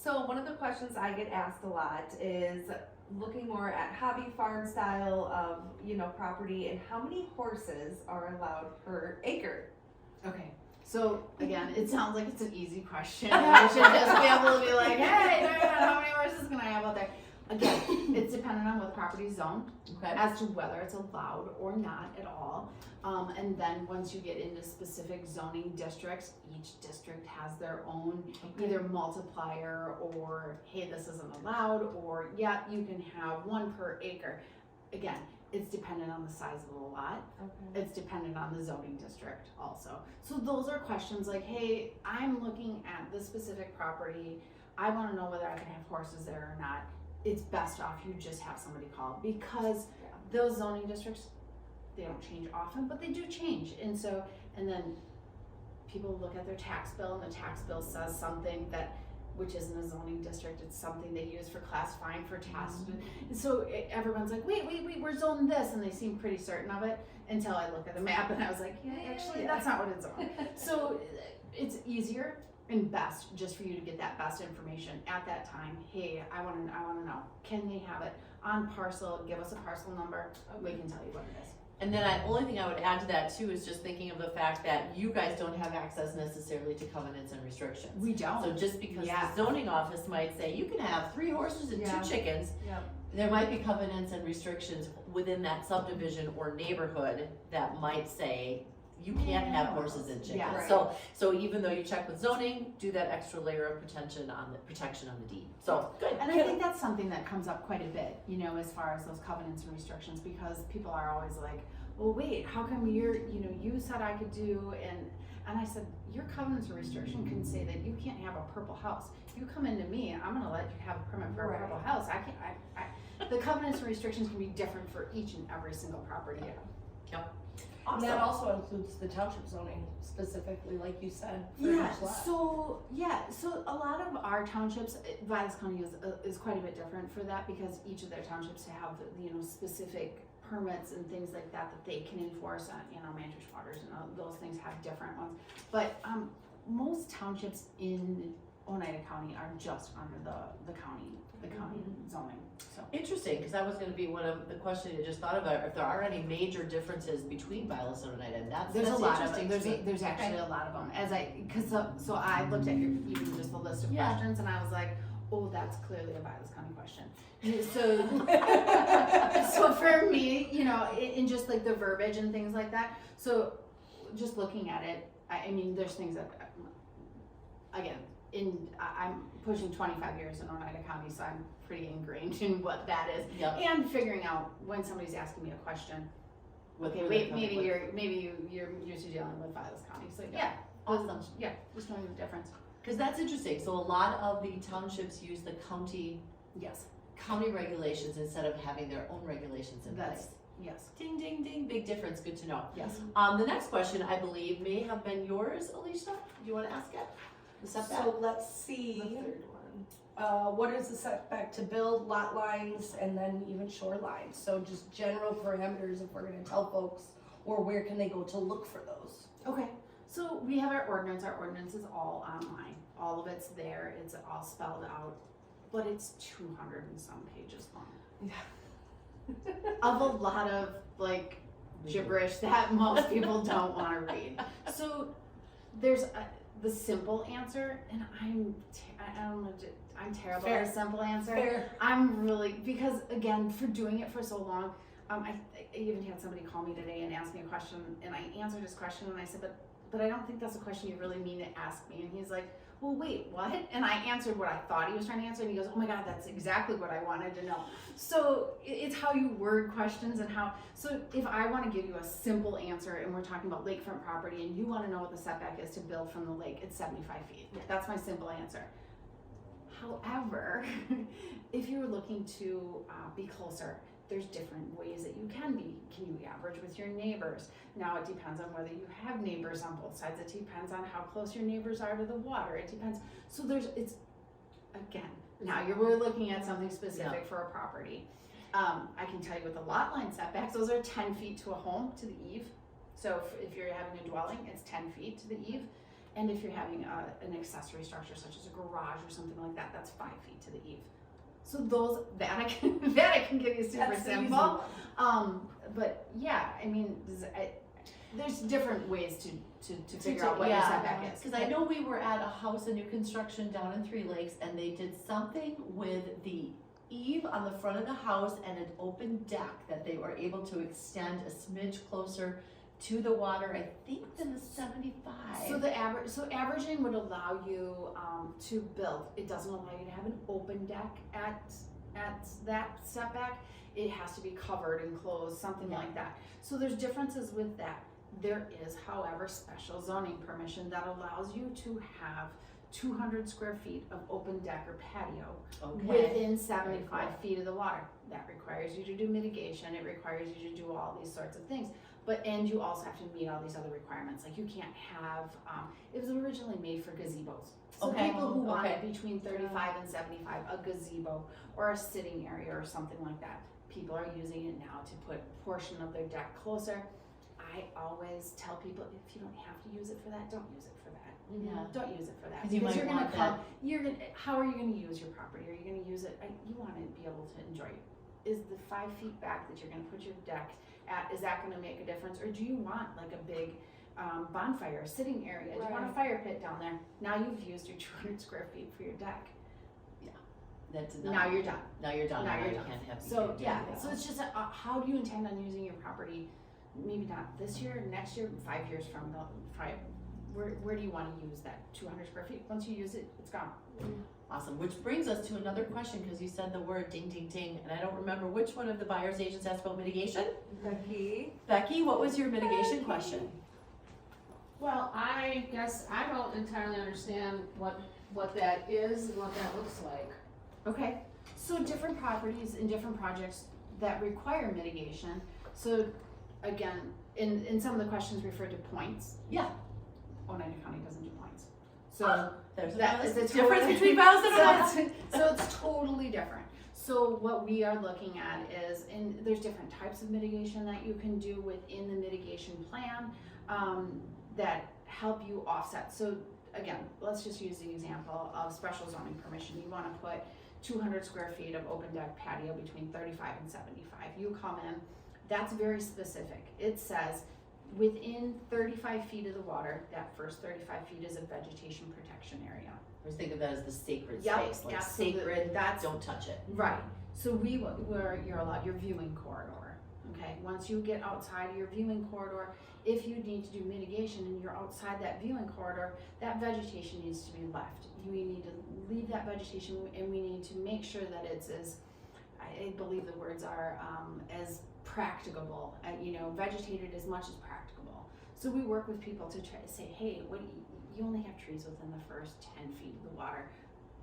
So one of the questions I get asked a lot is looking more at hobby farm style of, property, and how many horses are allowed per acre? Okay. So again, it sounds like it's an easy question. I should just be able to be like, hey, how many horses can I have out there? Again, it's dependent on what the property is zoned, Okay. as to whether it's allowed or not at all. And then once you get into specific zoning districts, each district has their own either multiplier or, hey, this isn't allowed, or yeah, you can have one per acre. Again, it's dependent on the size of the lot. Okay. It's dependent on the zoning district also. So those are questions like, hey, I'm looking at this specific property. I want to know whether I can have horses there or not. It's best off you just have somebody call, because those zoning districts, they don't change often, but they do change. And then people look at their tax bill, and the tax bill says something that, which isn't a zoning district, it's something they use for classifying for tax. So everyone's like, wait, we're zoned this, and they seem pretty certain of it until I look at the map and I was like, yeah, actually that's not what it's zoned. So it's easier and best just for you to get that best information at that time. Hey, I want to know, can they have it on parcel? Give us a parcel number. We can tell you what it is. And then only thing I would add to that too is just thinking of the fact that you guys don't have access necessarily to covenants and restrictions. We don't. So just because the zoning office might say you can have 3 horses and 2 chickens, there might be covenants and restrictions within that subdivision or neighborhood that might say you can't have horses and chickens. Yeah. Right. So even though you check with zoning, do that extra layer of protection on the deed. So good. And I think that's something that comes up quite a bit, as far as those covenants and restrictions, because people are always like, well, wait, how come you said I could do, and I said, your covenants and restriction can say that you can't have a purple house. You come into me, I'm gonna let you have a permit for a purple house. The covenants and restrictions can be different for each and every single property. Yep. And that also includes the township zoning specifically, like you said, for Yeah, each lot. so a lot of our townships, Vilas County is quite a bit different for that, because each of their townships have, specific permits and things like that they can enforce on, managed waters and those things have different ones. But most townships in Oneida County are just under the county zoning. So Interesting, because that was going to be one of the questions I just thought about, if there are any major differences between Vilas and Oneida, and that's there's a lot of interesting them. to me. There's actually a lot of them. So I looked at even just the list of questions, and I was like, oh, that's clearly a Vilas County question. So for me, in just like the verbiage and things like that. So just looking at it, I mean, there's things that, again, I'm pushing 25 years in Oneida County, so I'm pretty ingrained in what that is. Yep. And figuring out when somebody's asking me a question, okay, wait, maybe you're used to dealing with Vilas County. So Awesome. Just knowing the difference. Because that's interesting. So a lot of the townships use the county regulations instead of having their own regulations in place. Yes. Ding, ding, ding. Big difference. Good to know. Yes. The next question, I believe, may have been yours, Alicia. Do you want to ask it? The setback? So let's see, The third one. what is the setback to build, lot lines, and then even shorelines? So just general parameters if we're gonna tell folks, or where can they go to look for those? Okay. So we have our ordinance. Our ordinance is all online. All of it's there. It's all spelled out, but it's 200 and some pages long. Of a lot of gibberish that most people don't want to read. So there's the simple answer, and I'm terrible at a simple answer. Fair. I'm really, because again, for doing it for so long, I even had somebody call me today and ask me a question, and I answered his question, and I said, but I don't think that's a question you really mean to ask me. And he's like, well, wait, what? And I answered what I thought he was trying to answer, and he goes, oh my God, that's exactly what I wanted to know. So it's how you word questions and so if I want to give you a simple answer, and we're talking about lakefront property, and you want to know what the setback is to build from the lake, it's 75 feet. That's my simple answer. However, if you're looking to be closer, there's different ways that you can be. Can you average with your neighbors? Now it depends on whether you have neighbors on both sides. It depends on how close your neighbors are to the water. It depends. So now we're looking at something specific for a property. I can tell you with the lot line setbacks, those are 10 feet to a home, to the eave. So if you're having a dwelling, it's 10 feet to the eave. And if you're having an accessory structure such as a garage or something like that, that's 5 feet to the eave. So those, that I can give you super That's the easy simple. one. But yeah, I mean, there's different ways to figure out what your yeah, setback is. Cause I know we were at a house, a new construction down in Three Lakes, and they did something with the eave on the front of the house and an open deck that they were able to extend a smidge closer to the water, I think than the 75. So averaging would allow you to build. It doesn't allow you to have an open deck at that setback. It has to be covered and closed, something like that. So there's differences with that. There is, however, special zoning permission that allows you to have 200 square feet of open deck or patio within 75 feet of the water. That requires you to do mitigation. It requires you to do all these sorts of things. And you also have to meet all these other requirements. Like you can't have, it was originally made for gazebos. So people who wanted between 35 and 75, a gazebo or a sitting area or something like that. People are using it now to put a portion of their deck closer. I always tell people, if you don't have to use it for that, don't use it for that. Yeah. Don't use it for that. Because you're gonna come, how are you gonna use your property? Are you gonna use it, you wanna be able to enjoy it. Is the 5 feet back that you're gonna put your deck at, is that gonna make a difference? Or do you want like a big bonfire, sitting area? Do you want a fire pit down there? Now you've used your 200 square feet for your deck. that's enough. Now you're done. Now you're done. Now Now you're you done. can't have. So you yeah, can't do so it's just how do you intend on using your property? Maybe not this year, next year, 5 years from the where do you want to use that 200 square feet? Once you use it, it's gone. Awesome, which brings us to another question, because you said the word ding, ding, ding, and I don't remember which one of the buyer's agents asked about mitigation. Becky, what was your mitigation question? Well, I guess I don't entirely understand what that is and what that looks like. Okay, so different properties and different projects that require mitigation. So again, in some of the questions referred to points. Yeah. Oneida County doesn't do points. So There's that is the difference between vows and vows. so it's totally different. So what we are looking at is, and there's different types of mitigation that you can do within the mitigation plan that help you offset. So again, let's just use the example of special zoning permission. You want to put 200 square feet of open deck patio between 35 and 75. You come in, that's very specific. It says within 35 feet of the water, that first 35 feet is a vegetation protection area. I was thinking of that as the sacred Yep, space, like absolutely. sacred, That's don't touch it. right. So where you're allowed your viewing corridor. Okay, once you get outside of your viewing corridor, if you need to do mitigation and you're outside that viewing corridor, that vegetation needs to be left. We need to leave that vegetation, and we need to make sure that it's as, I believe the words are, as practicable, vegetated as much as practicable. So we work with people to try to say, hey, you only have trees within the first 10 feet of the water.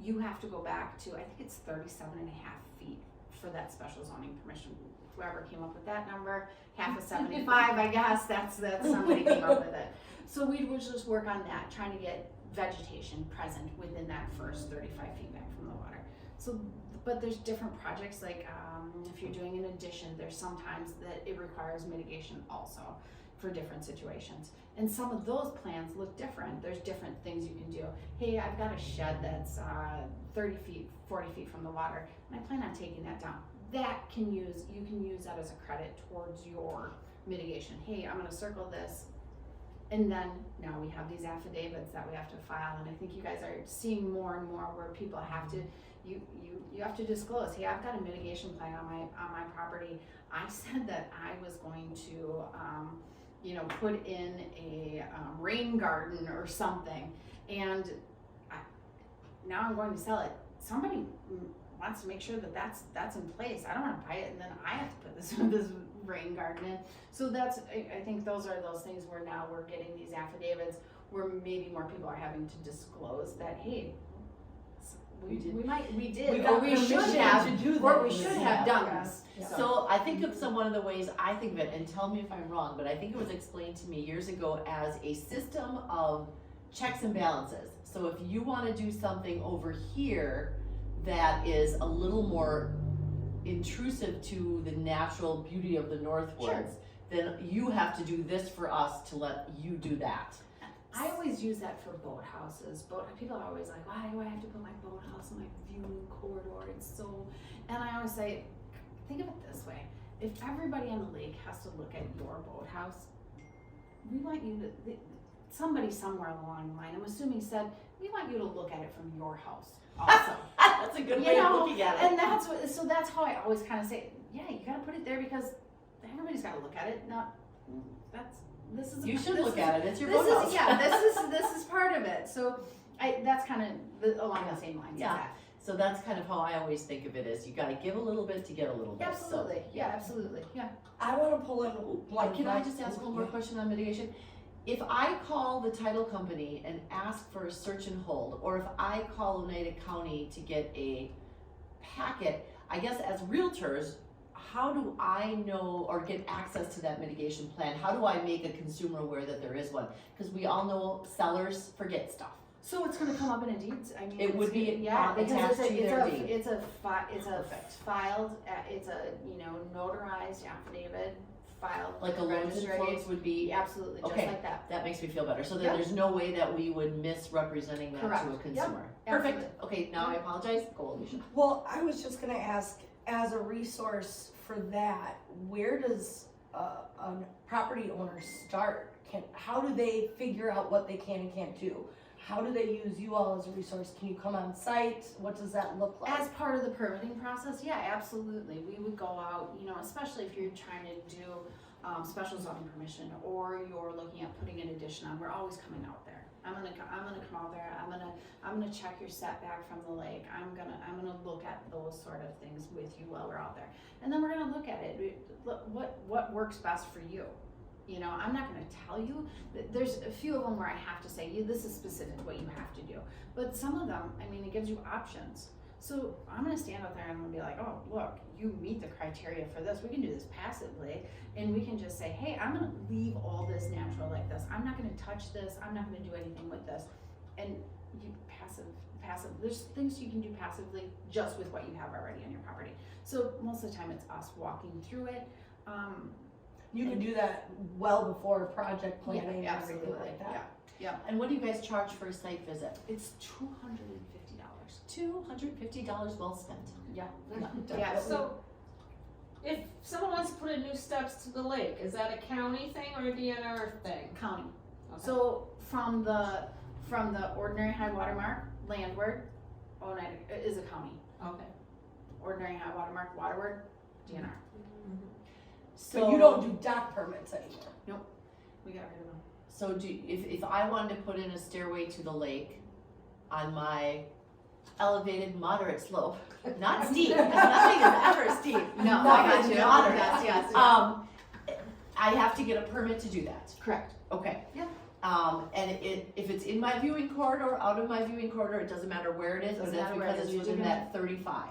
You have to go back to, I think it's 37 and a half feet for that special zoning permission. Whoever came up with that number, half of 75, I guess, that's somebody came up with it. So we would just work on that, trying to get vegetation present within that first 35 feet back from the water. So, but there's different projects, like if you're doing an addition, there's sometimes that it requires mitigation also for different situations. And some of those plans look different. There's different things you can do. Hey, I've got a shed that's 30 feet, 40 feet from the water, and I plan on taking that down. You can use that as a credit towards your mitigation. Hey, I'm gonna circle this. And then now we have these affidavits that we have to file, and I think you guys are seeing more and more where people have to, you have to disclose, hey, I've got a mitigation plan on my property. I said that I was going to put in a rain garden or something, and now I'm going to sell it. Somebody wants to make sure that that's in place. I don't want to buy it and then I have to put this rain garden in. So I think those are those things where now we're getting these affidavits where maybe more people are having to disclose that, hey, we should have done this. So I think of one of the ways I think of it, and tell me if I'm wrong, but I think it was explained to me years ago as a system of checks and balances. So if you want to do something over here that is a little more intrusive to the natural beauty of the Northwoods, then you have to do this for us to let you do that. I always use that for boat houses. People are always like, why do I have to put my boat house in my viewing corridor? And I always say, think of it this way. If everybody on the lake has to look at your boat house, we want you to, somebody somewhere along the line, I'm assuming said, we want you to look at it from your house also. That's a good way of looking at it. And that's how I always kind of say, yeah, you gotta put it there because everybody's gotta look at it. You should look at it, it's your this boat house. is, yeah, this is part of it. So that's kind of along the same lines. Yeah. So that's kind of how I always think of it, is you gotta give a little bit to get a little bit. Absolutely, So, yeah, absolutely, yeah. I wanna pull in one. Can I just ask one more question on mitigation? If I call the title company and ask for a search and hold, or if I call Oneida County to get a packet, I guess as realtors, how do I know or get access to that mitigation plan? How do I make a consumer aware that there is one? Because we all know sellers forget stuff. So it's gonna come up in a deed, I mean. It would be yeah, because attached to their deed. It's a Perfect. filed, it's a, notarized affidavit, filed. Like a loans and registry. floats would be, Absolutely, just Okay. like that. that makes me feel better. So then Yep. there's no way that we would misrepresenting that Correct. to a Yep. consumer. Absolutely. Perfect. Okay, now I apologize. Go, Alicia. Well, I was just gonna ask, as a resource for that, where does a property owner start? How do they figure out what they can and can't do? How do they use you all as a resource? Can you come on site? What does that look like? As part of the permitting process, yeah, absolutely. We would go out, especially if you're trying to do special zoning permission, or you're looking at putting an addition on. We're always coming out there. I'm gonna come out there. I'm gonna check your setback from the lake. I'm gonna look at those sort of things with you while we're out there, and then we're gonna look at it. What works best for you. I'm not gonna tell you. There's a few of them where I have to say, this is specific what you have to do. But some of them, it gives you options. So I'm gonna stand out there and I'm gonna be like, oh, look, you meet the criteria for this. We can do this passively, and we can just say, hey, I'm gonna leave all this natural like this. I'm not gonna touch this. I'm not gonna do anything with this. And you passive. There's things you can do passively just with what you have already on your property. So most of the time it's us walking through it. You can do that well before project planning Yeah, and everything absolutely. like that. Yeah. And what do you guys charge for a site visit? It's $250. $250 well spent. Yeah. Yeah, so if someone wants to put in new steps to the lake, is that a county thing or a DNR thing? County. Okay. So from the ordinary high water mark landward, Oneida is a county. Okay. Ordinary high water mark waterward, DNR. So you don't do dock permits anymore? We got rid of them. So if I wanted to put in a stairway to the lake on my elevated moderate slope, not steep, because nothing is ever steep. No, I Nothing got is you. moderate. Yes. I have to get a permit to do that. Correct. Okay. Yeah. And if it's in my viewing corridor, out of my viewing corridor, it doesn't matter where it is, but Doesn't that's matter where it because is, it's you're within gonna- that 35.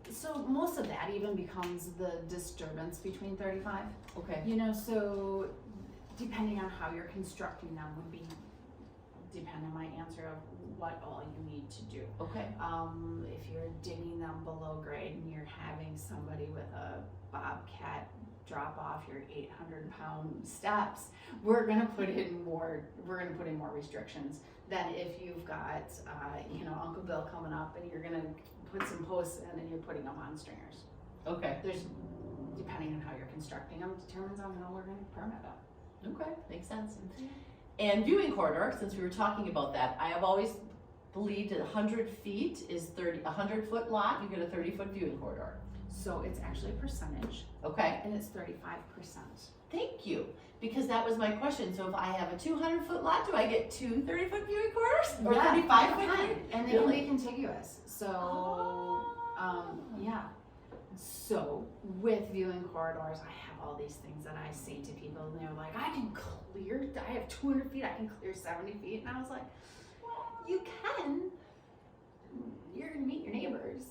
So most of that even becomes the disturbance between 35. Okay. So depending on how you're constructing them would depend on my answer of what all you need to do. Okay. If you're digging them below grade and you're having somebody with a bobcat drop off your 800-pound steps, we're gonna put in more restrictions than if you've got Uncle Bill coming up and you're gonna put some posts in and you're putting them on stringers. Okay. There's, depending on how you're constructing them, determines on how we're gonna permit them. Okay, makes sense. And viewing corridor, since we were talking about that, I have always believed that 100 feet is 100-foot lot, you get a 30-foot viewing corridor. So it's actually a percentage, Okay, and it's 35%. thank you, because that was my question. So if I have a 200-foot lot, do I get two 30-foot viewing corridors? Or 35-foot? And they can be contiguous, so, yeah. So with viewing corridors, I have all these things that I say to people, and they're like, I have 200 feet, I can clear 70 feet, and I was like, well, you can, you're gonna meet your neighbors.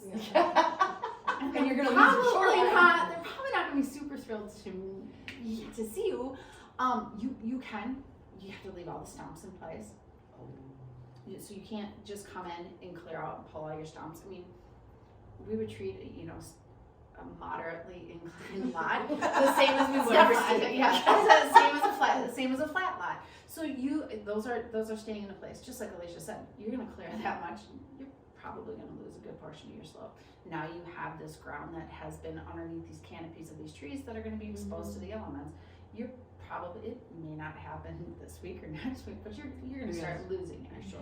And you're gonna lose your shoreline. They're probably not gonna be super thrilled to see you. You have to leave all the stumps in place. So you can't just come in and clear out and pull all your stumps. We would treat, a moderately inclined lot, the same as we would, yeah, same as a flat lot. So those are staying into place, just like Alicia said, you're gonna clear that much, you're probably gonna lose a good portion of your slope. Now you have this ground that has been underneath these canopies of these trees that are gonna be exposed to the elements. You're probably, it may not happen this week or next week, but you're gonna start losing it.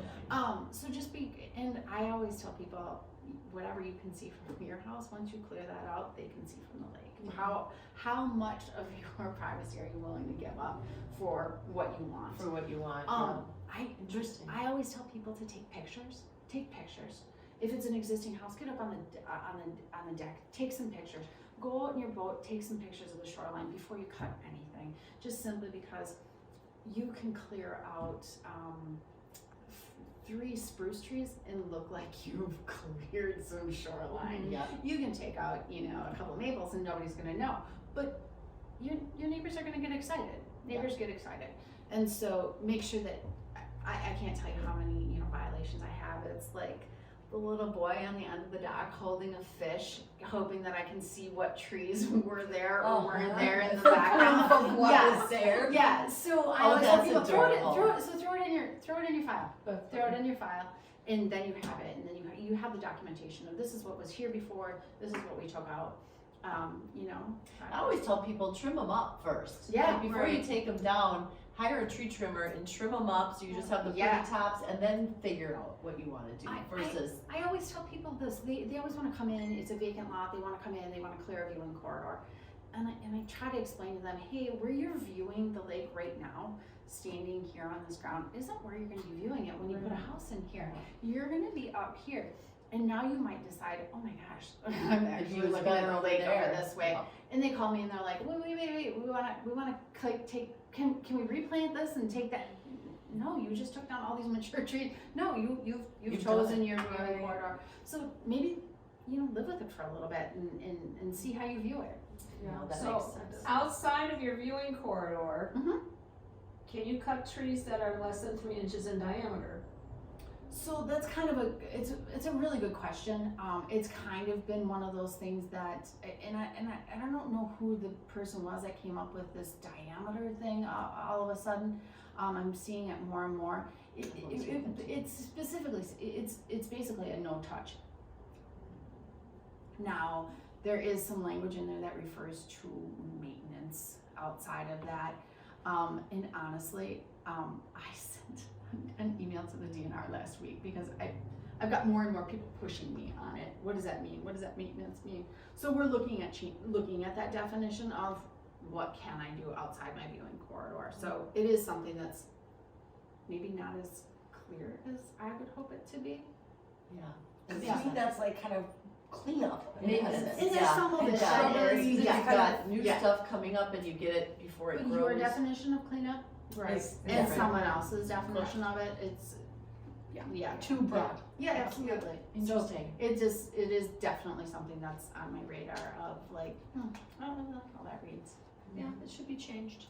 So just and I always tell people, whatever you can see from your house, once you clear that out, they can see from the lake. How much of your privacy are you willing to give up for what you want? For what you want, Interesting. I always tell people to take pictures. Take pictures. If it's an existing house, get up on the deck, take some pictures. Go out in your boat, take some pictures of the shoreline before you cut anything. Just simply because you can clear out 3 spruce trees and look like you've cleared some shoreline. Yeah. You can take out, a couple maples and nobody's gonna know. But your neighbors are gonna get excited. Neighbors get excited. And so make sure that, I can't tell you how many, violations I have. It's like the little boy on the end of the dock holding a fish, hoping that I can see what trees were there or weren't there in the background. Of what was there. Yeah, so I always that's tell people, throw it in your file. Throw it in your file, and then you have it, and then you have the documentation of this is what was here before, this is what we took out. I always tell people, trim them up first. Yeah, Like, before you take them down, hire a tree trimmer and trim them up so you just have the pretty tops, and then figure out what you want to do versus. I always tell people this. They always want to come in. It's a vacant lot. They want to come in. They want to clear a viewing corridor, and I try to explain to them, hey, where you're viewing the lake right now, standing here on this ground, isn't where you're going to be viewing it when you put a house in here. You're going to be up here. And now you might decide, oh my gosh, I'm actually looking at the lake over this way. And they call me and they're like, wait, we wanna can we replant this and take that? No, you just took down all these mature trees. No, you've chosen your viewing corridor. So maybe, live with it for a little bit and see how you view it. Yeah, that So, makes sense. outside of your viewing corridor, Mhm. can you cut trees that are less than 3 inches in diameter? So that's kind of it's a really good question. It's kind of been one of those things that, and I don't know who the person was that came up with this diameter thing all of a sudden. I'm seeing it more and more. It's basically a no touch. Now, there is some language in there that refers to maintenance outside of that. And honestly, I sent an email to the DNR last week because I've got more and more people pushing me on it. What does that mean? What does that maintenance mean? So we're looking at that definition of what can I do outside my viewing corridor. So it is something that's maybe not as clear as I would hope it to be. Yeah. To me, that's like kind of cleanup. Maintenance. And there's some of it that that is, is, you've got new stuff coming up and you get it before it But grows. your definition of cleanup is and someone else's definition of it, it's Too broad. Yeah, absolutely. Interesting. It is definitely something that's on my radar of like, I don't know how that reads. Yeah, it should be changed.